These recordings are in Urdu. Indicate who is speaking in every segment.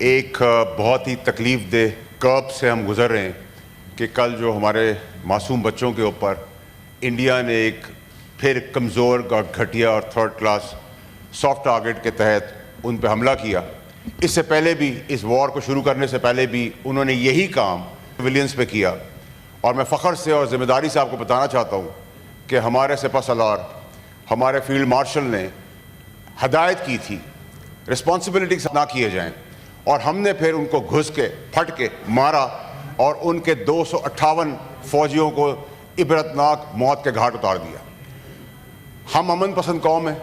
Speaker 1: ایک بہت ہی تکلیف دہ کرب سے ہم گزر رہے ہیں کہ کل جو ہمارے معصوم بچوں کے اوپر انڈیا نے ایک پھر کمزور اور گھٹیا اور تھرڈ کلاس سافٹ ٹارگٹ کے تحت ان پہ حملہ کیا. اس سے پہلے بھی اس وار کو شروع کرنے سے پہلے بھی انہوں نے یہی کام سویلینز پہ کیا. اور میں فخر سے اور ذمہ داری سے آپ کو بتانا چاہتا ہوں کہ ہمارے سپہ سالار ہمارے فیلڈ مارشل نے ہدایت کی تھی رسپانسبلٹی نہ کیے جائیں، اور ہم نے پھر ان کو گھس کے پھٹ کے مارا اور ان کے 258 فوجیوں کو عبرتناک موت کے گھاٹ اتار دیا. ہم امن پسند قوم ہیں،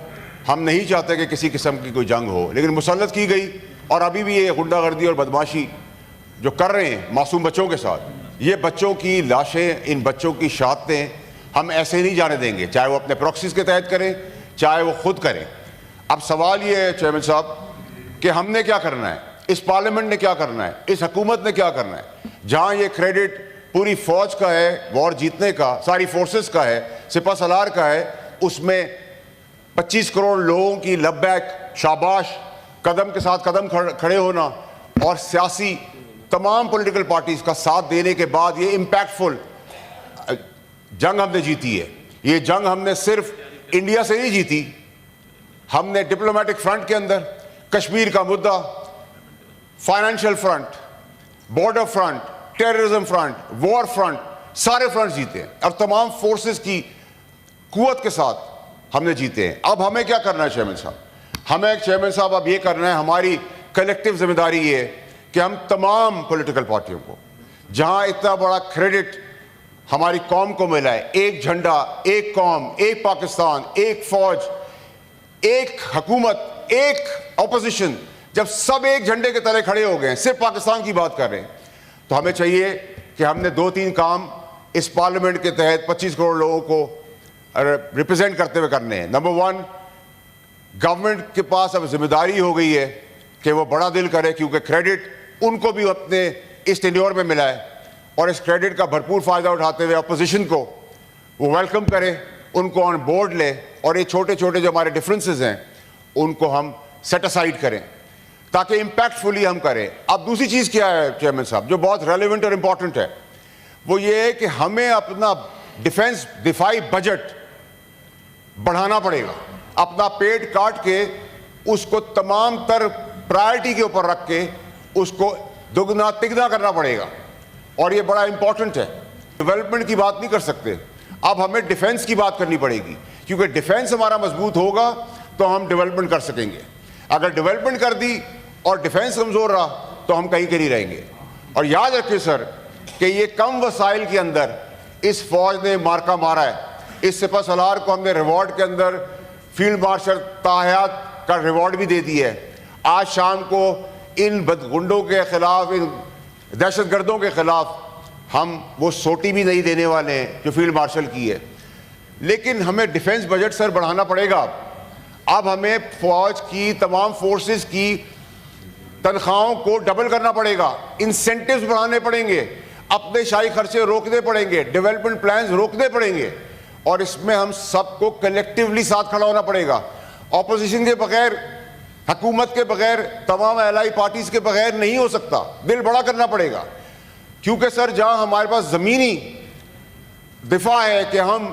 Speaker 1: ہم نہیں چاہتے کہ کسی قسم کی کوئی جنگ ہو، لیکن مسلط کی گئی. اور ابھی بھی یہ غنڈہ گردی اور بدماشی جو کر رہے ہیں معصوم بچوں کے ساتھ، یہ بچوں کی لاشیں، ان بچوں کی شہادتیں ہم ایسے نہیں جانے دیں گے، چاہے وہ اپنے پروکسیز کے تحت کریں چاہے وہ خود کریں. اب سوال یہ ہے چیئرمین صاحب کہ ہم نے کیا کرنا ہے، اس پارلیمنٹ نے کیا کرنا ہے، اس حکومت نے کیا کرنا ہے. جہاں یہ کریڈٹ پوری فوج کا ہے وار جیتنے کا، ساری فورسز کا ہے، سپہ سالار کا ہے، اس میں 25 کروڑ لوگوں کی لبیک شاباش قدم کے ساتھ قدم کھڑے ہونا اور سیاسی تمام پولیٹیکل پارٹیز کا ساتھ دینے کے بعد یہ امپیکٹفل جنگ ہم نے جیتی ہے. یہ جنگ ہم نے صرف انڈیا سے نہیں جیتی، ہم نے ڈپلومیٹک فرنٹ کے اندر کشمیر کا مدعا، financial front, border front, terrorism front, war front, سارے فرنٹ جیتے ہیں اور تمام فورسز کی قوت کے ساتھ ہم نے جیتے ہیں. اب ہمیں کیا کرنا ہے چیئرمین صاحب اب یہ کرنا ہے، ہماری کلیکٹیو ذمہ داری یہ ہے کہ ہم تمام پولیٹیکل پارٹیوں کو، جہاں اتنا بڑا کریڈٹ ہماری قوم کو ملا ہے، ایک جھنڈا، ایک قوم، ایک پاکستان، ایک فوج، ایک حکومت، ایک اپوزیشن، جب سب ایک جھنڈے کے تلے کھڑے ہو گئے ہیں، صرف پاکستان کی بات کر رہے ہیں، تو ہمیں چاہیے کہ ہم نے 2-3 کام اس پارلیمنٹ کے تحت 25 کروڑ لوگوں کو ریپرزینٹ کرتے ہوئے کرنے ہیں. نمبر 1، گورنمنٹ کے پاس اب ذمہ داری ہو گئی ہے کہ وہ بڑا دل کرے، کیونکہ کریڈٹ ان کو بھی اپنے اس ٹینیور میں ملا ہے، اور اس کریڈٹ کا بھرپور فائدہ اٹھاتے ہوئے اپوزیشن کو وہ ویلکم کرے، ان کو آن بورڈ لے، اور یہ چھوٹے چھوٹے جو ہمارے ڈفرینسز ہیں ان کو ہم سیٹ اسائڈ کریں تاکہ امپیکٹفلی ہم کریں. اب دوسری چیز کیا ہے چیئرمین صاحب جو بہت ریلیونٹ اور امپورٹنٹ ہے، وہ یہ ہے کہ ہمیں اپنا دفاعی بجٹ بڑھانا پڑے گا. اپنا پیٹ کاٹ کے اس کو تمام تر پرائرٹی کے اوپر رکھ کے اس کو دگنا تگنا کرنا پڑے گا، اور یہ بڑا امپورٹنٹ ہے. ڈیولپمنٹ کی بات نہیں کر سکتے، اب ہمیں ڈیفنس کی بات کرنی پڑے گی، کیونکہ ڈیفنس ہمارا مضبوط ہوگا تو ہم ڈیولپمنٹ کر سکیں گے. اگر ڈیولپمنٹ کر دی اور ڈیفنس کمزور رہا تو ہم کہیں کے نہیں رہیں گے. اور یاد رکھیں سر کہ یہ کم وسائل کے اندر اس فوج نے مارکا مارا ہے. اس سپہ سالار کو ہم نے ریوارڈ کے اندر فیلڈ مارشل تاحیات کا ریوارڈ بھی دے دیا ہے. آج شام کو ان بدگنڈوں کے خلاف، ان دہشت گردوں کے خلاف ہم وہ سوٹی بھی نہیں دینے والے ہیں جو فیلڈ مارشل کی ہے. لیکن ہمیں ڈیفنس بجٹ سر بڑھانا پڑے گا. اب ہمیں فوج کی تمام فورسز کی تنخواہوں کو ڈبل کرنا پڑے گا، انسینٹیوز بڑھانے پڑیں گے، اپنے شاہی خرچے روکنے پڑیں گے، ڈیولپمنٹ پلانز روکنے پڑیں گے، اور اس میں ہم سب کو کلیکٹیولی ساتھ کھڑا ہونا پڑے گا. اپوزیشن کے بغیر، حکومت کے بغیر، تمام الائی پارٹیز کے بغیر نہیں ہو سکتا. دل بڑا کرنا پڑے گا، کیونکہ سر جہاں ہمارے پاس زمینی دفاع ہے کہ ہم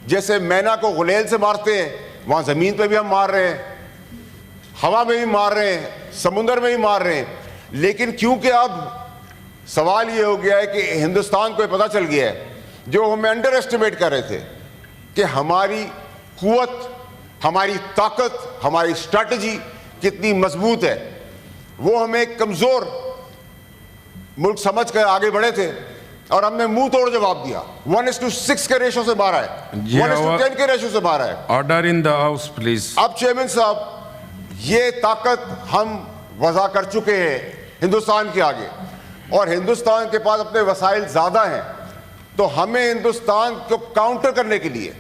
Speaker 1: جیسے مینا کو غلیل سے مارتے ہیں، وہاں زمین پہ بھی ہم مار رہے ہیں، ہوا میں بھی مار رہے ہیں، سمندر میں بھی مار رہے ہیں. لیکن کیونکہ اب سوال یہ ہو گیا ہے کہ ہندوستان کو یہ پتہ چل گیا ہے، جو ہمیں انڈر ایسٹیمیٹ کر رہے تھے کہ ہماری قوت، ہماری طاقت، ہماری اسٹریٹجی کتنی مضبوط ہے، وہ ہمیں کمزور ملک سمجھ کر آگے بڑھے تھے، اور ہم نے منہ توڑ جواب دیا. 1:6 کے ریشو سے مارا ہے، 1:10 کے ریشو سے مارا ہے.
Speaker 2: Order in the house please.
Speaker 1: اب چیئرمین صاحب یہ طاقت ہم وضع کر چکے ہیں ہندوستان کے آگے، اور ہندوستان کے پاس اپنے وسائل زیادہ ہیں، تو ہمیں ہندوستان کو کاؤنٹر کرنے کے لیے،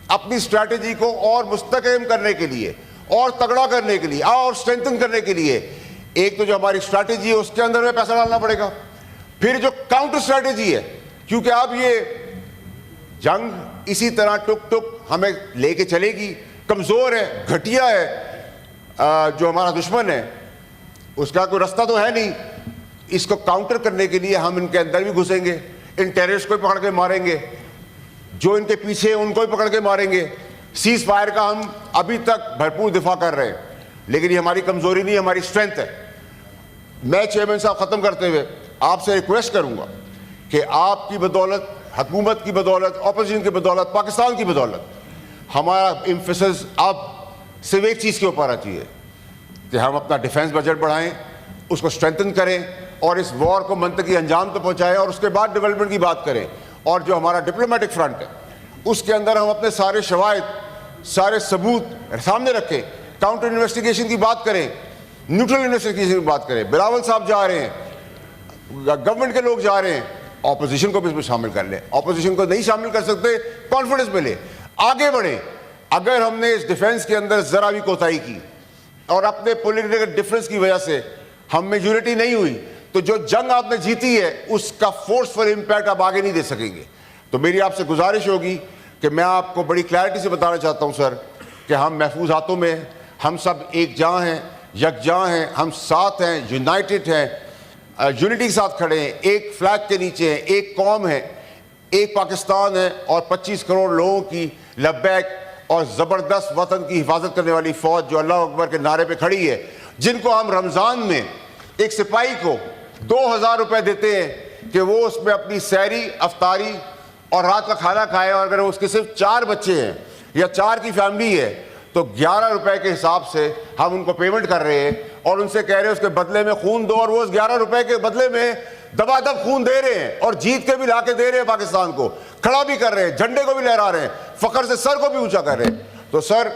Speaker 1: اپنی اسٹریٹجی کو اور مستحکم کرنے کے لیے، اور تگڑا کرنے کے لیے، اور اسٹرینتھن کرنے کے لیے، ایک تو جو ہماری اسٹریٹجی ہے اس کے اندر میں پیسہ ڈالنا پڑے گا. پھر جو کاؤنٹر اسٹریٹجی ہے، کیونکہ اب یہ جنگ اسی طرح ٹک ٹک ہمیں لے کے چلے گی. کمزور ہے، گھٹیا ہے جو ہمارا دشمن ہے، اس کا کوئی رستہ تو ہے نہیں. اس کو کاؤنٹر کرنے کے لیے ہم ان کے اندر بھی گھسیں گے, ان ٹیررسٹ کو بھی پکڑ کے ماریں گے, جو ان کے پیچھے ان کو بھی پکڑ کے ماریں گے. سیز فائر کا ہم ابھی تک بھرپور دفاع کر رہے ہیں, لیکن یہ ہماری کمزوری نہیں, ہماری اسٹرینتھ ہے. میں چیئرمین صاحب ختم کرتے ہوئے آپ سے ریکویسٹ کروں گا کہ آپ کی بدولت, حکومت کی بدولت, اپوزیشن کی بدولت, پاکستان کی بدولت ہمارا ایمفیسس اب صرف ایک چیز کے اوپر آنا چاہیے کہ ہم اپنا ڈیفنس بجٹ بڑھائیں, اس کو اسٹرینتھن کریں اور اس وار کو منطقی انجام تو پہنچائیں, اور اس کے بعد ڈیولپمنٹ کی بات کریں. اور جو ہمارا ڈپلومیٹک فرنٹ ہے اس کے اندر ہم اپنے سارے شواہد, سارے ثبوت سامنے رکھیں, کاؤنٹر انویسٹیگیشن کی بات کریں, نیوٹرل انویسٹیگیشن کی بات کریں. بلاول صاحب جا رہے ہیں, گورنمنٹ کے لوگ جا رہے ہیں, اپوزیشن کو بھی اس میں شامل کر لیں. اپوزیشن کو نہیں شامل کر سکتے, کانفیڈنس میں لیں, آگے بڑھیں. اگر ہم نے اس ڈیفنس کے اندر ذرا بھی کوتاہی کی اور اپنے پولیٹیکل ڈفرینس کی وجہ سے ہم میں یونٹی نہیں ہوئی, تو جو جنگ آپ نے جیتی ہے اس کا فورسفل امپیکٹ آپ آگے نہیں دے سکیں گے. تو میری آپ سے گزارش ہوگی کہ میں آپ کو بڑی کلیئرٹی سے بتانا چاہتا ہوں سر کہ ہم محفوظ ہاتھوں میں ہیں, ہم سب ایک جاں ہیں, یکجاں ہیں, ہم ساتھ ہیں, یونائٹڈ ہیں, یونٹی کے ساتھ کھڑے ہیں, ایک فلیگ کے نیچے ہیں, ایک قوم ہے, ایک پاکستان ہے, اور 25 کروڑ لوگوں کی لبیک اور زبردست وطن کی حفاظت کرنے والی فوج جو اللہ اکبر کے نعرے پہ کھڑی ہے, جن کو ہم رمضان میں ایک سپاہی کو 2000 روپے دیتے ہیں کہ وہ اس میں اپنی سحری, افطاری اور رات کا کھانا کھائے, اور اگر اس کے صرف 4 بچے ہیں یا 4 کی فیملی ہے تو 11 روپے کے حساب سے ہم ان کو پیمنٹ کر رہے ہیں, اور ان سے کہہ رہے ہیں اس کے بدلے میں خون دو, اور وہ اس 11 روپے کے بدلے میں دبا دب خون دے رہے ہیں, اور جیت کے بھی لا کے دے رہے ہیں, پاکستان کو کھڑا بھی کر رہے ہیں, جھنڈے کو بھی لہرا رہے ہیں, فخر سے سر کو بھی اونچا کر رہے ہیں. تو سر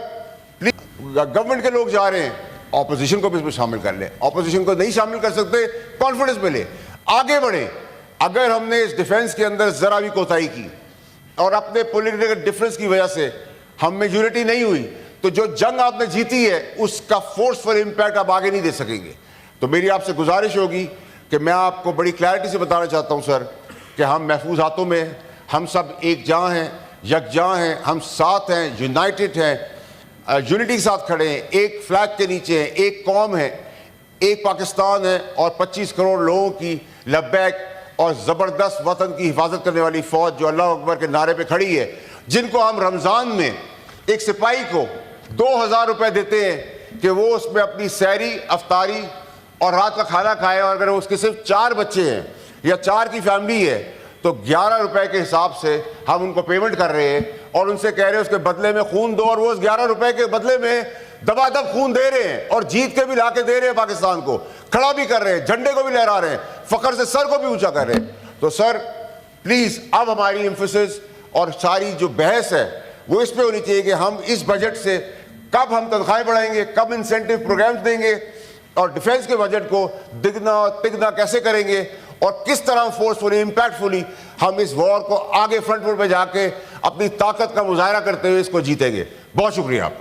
Speaker 1: پلیز, گورنمنٹ کے لوگ جا رہے ہیں, اپوزیشن کو بھی اس میں شامل کر لیں. اپوزیشن کو نہیں شامل کر سکتے, کانفیڈنس میں لیں, آگے بڑھیں. اگر ہم نے اس ڈیفنس کے اندر ذرا بھی کوتاہی کی اور اپنے پولیٹیکل ڈفرینس کی وجہ سے ہم میں یونٹی نہیں ہوئی, تو جو جنگ آپ نے جیتی ہے اس کا فورسفل امپیکٹ آپ آگے نہیں دے سکیں گے. تو میری آپ سے گزارش ہوگی کہ میں آپ کو بڑی کلیئرٹی سے بتانا چاہتا ہوں سر کہ ہم محفوظ ہاتھوں میں ہیں, ہم سب ایک جاں ہیں, یکجاں ہیں, ہم ساتھ ہیں, یونائٹڈ ہیں, یونٹی کے ساتھ کھڑے ہیں, ایک فلیگ کے نیچے ہیں, ایک قوم ہے, ایک پاکستان ہے, اور 25 کروڑ لوگوں کی لبیک اور زبردست وطن کی حفاظت کرنے والی فوج جو اللہ اکبر کے نعرے پہ کھڑی ہے, جن کو ہم رمضان میں ایک سپاہی کو 2000 روپے دیتے ہیں کہ وہ اس میں اپنی سحری, افطاری اور رات کا کھانا کھائے, اور اگر اس کے صرف 4 بچے ہیں یا 4 کی فیملی ہے تو 11 روپے کے حساب سے ہم ان کو پیمنٹ کر رہے ہیں, اور ان سے کہہ رہے ہیں اس کے بدلے میں خون دو, اور وہ اس 11 روپے کے بدلے میں دبا دب خون دے رہے ہیں, اور جیت کے بھی لا کے دے رہے ہیں, پاکستان کو کھڑا بھی کر رہے ہیں, جھنڈے کو بھی لہرا رہے ہیں, فخر سے سر کو بھی اونچا کر رہے ہیں. تو سر پلیز, اب ہماری ایمفیسس اور ساری جو بحث ہے وہ اس پہ ہونی چاہیے کہ ہم اس بجٹ سے کب ہم تنخواہیں بڑھائیں گے, کب انسینٹیو پروگرامز دیں گے, اور ڈیفنس کے بجٹ کو دگنا اور تگنا کیسے کریں گے, اور کس طرح فورسفلی, امپیکٹفلی ہم اس وار کو آگے فرنٹ پہ جا کے اپنی طاقت کا مظاہرہ کرتے ہوئے اس کو جیتیں گے. بہت شکریہ آپ کا.